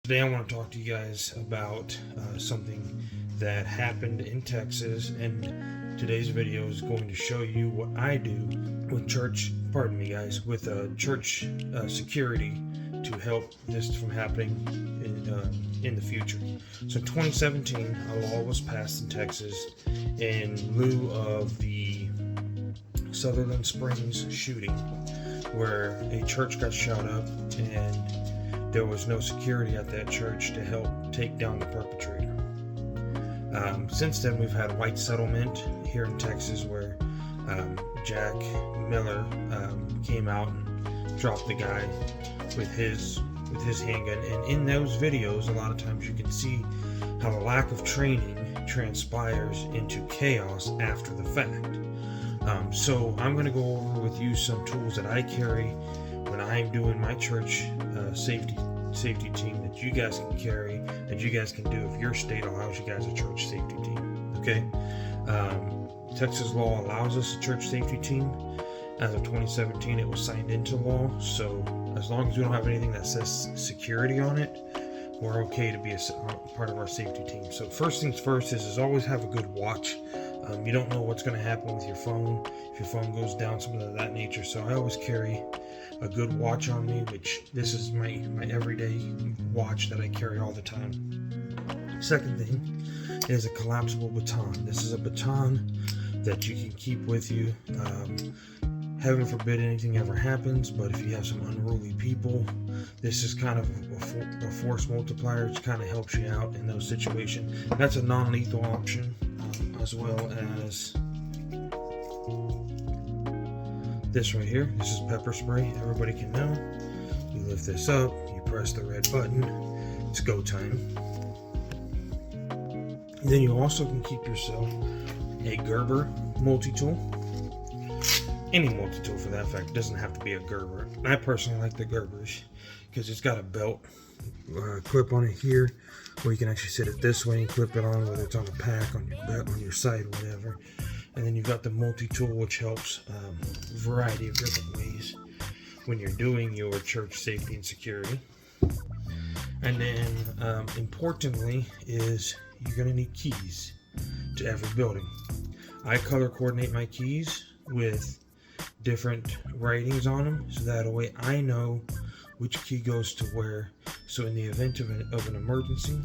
Today I want to talk to you guys about something that happened in Texas, and today's video is going to show you what I do with church, with church security to help this from happening in the future. So in 2017, a law was passed in Texas in lieu of the Sutherland Springs shooting, where a church got shot up and there was no security at that church to help take down the perpetrator. Since then, we've had a white settlement here in Texas where Jack Miller came out and dropped the guy with his handgun. And in those videos, a lot of times you can see how the lack of training transpires into chaos after the fact. So I'm going to go over with you some tools that I carry when I'm doing my church safety team that you guys can carry, that you guys can do if your state allows you guys a church safety team. Okay, Texas law allows us a church safety team. As of 2017, it was signed into law. So as long as we don't have anything that says security on it, we're okay to be a part of our safety team. So first things first is always have a good watch. You don't know what's going to happen with your phone, if your phone goes down, something of that nature. So I always carry a good watch on me, which this is my everyday watch that I carry all the time. Second thing is a collapsible baton. This is a baton that you can keep with you. Heaven forbid anything ever happens, but if you have some unruly people, this is kind of a force multiplier. It kind of helps you out in those situations. That's a non-lethal option, as well as this right here. This is pepper spray. Everybody can know. You lift this up, you press the red button, it's go time. And then you also can keep yourself a Gerber multi-tool. Any multi-tool for that fact. It doesn't have to be a Gerber. I personally like the Gerbers because it's got a belt clip on it here, where you can actually sit it this way and clip it on, whether it's on a pack, on your belt, on your side, whatever. And then you've got the multi-tool, which helps a variety of different ways when you're doing your church safety and security. And then importantly is you're going to need keys to every building. I color coordinate my keys with different writings on them, so that way I know which key goes to where. So in the event of an emergency,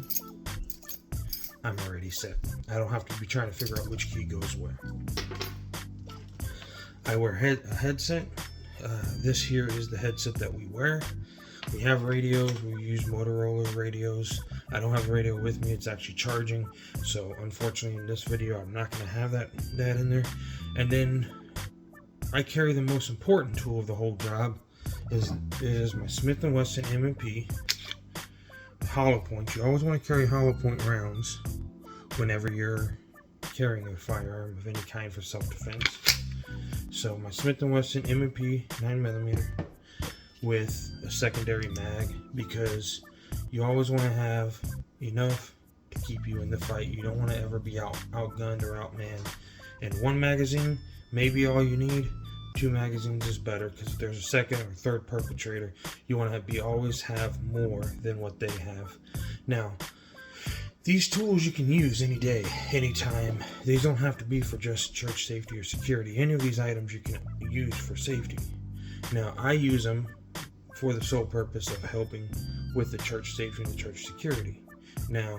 I'm already set. I don't have to be trying to figure out which key goes where. I wear a headset. This here is the headset that we wear. We have radios. We use Motorola radios. I don't have a radio with me. It's actually charging. So unfortunately in this video, I'm not going to have that in there. And then I carry the most important tool of the whole job is my Smith & Wesson M&P hollow point. You always want to carry hollow point rounds whenever you're carrying a firearm of any kind for self-defense. So my Smith & Wesson M&P 9mm with a secondary mag, because you always want to have enough to keep you in the fight. You don't want to ever be outgunned or outmanned. And one magazine may be all you need. 2 magazines is better, because if there's a second or third perpetrator, you want to always have more than what they have. Now, these tools you can use any day, anytime. These don't have to be for just church safety or security. Any of these items you can use for safety. Now, I use them for the sole purpose of helping with the church safety and the church security. Now,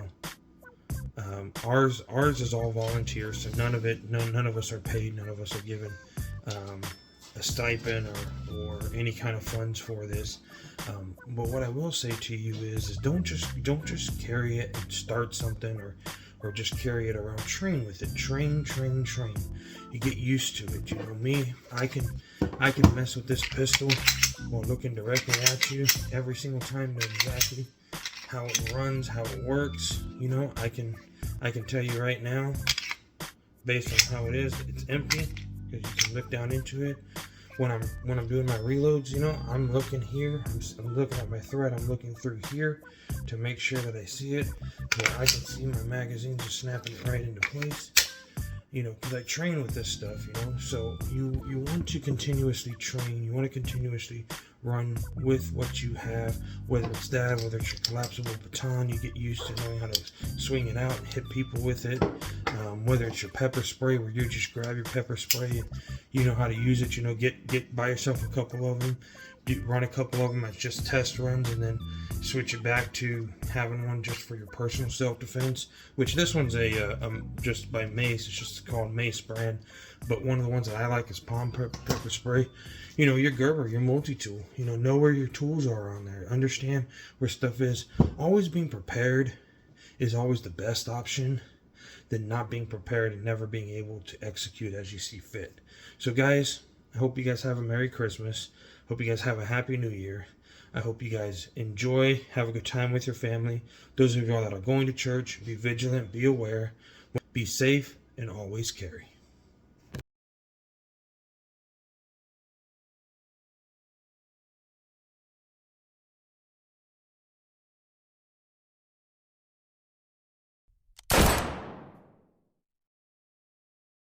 ours is all volunteer, so none of us are paid. None of us are given a stipend or any kind of funds for this. But what I will say to you is don't just carry it and start something or just carry it around. Train with it. Train. You get used to it. You know me, I can mess with this pistol while looking directly at you every single time, know exactly how it runs, how it works. You know, I can tell you right now, based on how it is, it's empty, because you can look down into it. When I'm doing my reloads, you know, I'm looking here, I'm looking at my thread, I'm looking through here to make sure that I see it, where I can see my magazines are snapping right into place. because I train with this stuff, so you want to continuously train. You want to continuously run with what you have, whether it's that, whether it's your collapsible baton. You get used to knowing how to swing it out and hit people with it, whether it's your pepper spray, where you just grab your pepper spray and you know how to use it. Get buy yourself a couple of them, run a couple of them as just test runs, and then switch it back to having one just for your personal self-defense, which this one's just by Mace. It's just called Mace brand, but one of the ones that I like is palm pepper spray. Your Gerber, your multi-tool, know where your tools are on there, understand where stuff is. Always being prepared is always the best option than not being prepared and never being able to execute as you see fit. So guys, I hope you guys have a Merry Christmas. Hope you guys have a Happy New Year. I hope you guys enjoy, have a good time with your family. Those of y'all that are going to church, be vigilant, be aware, be safe, and always carry.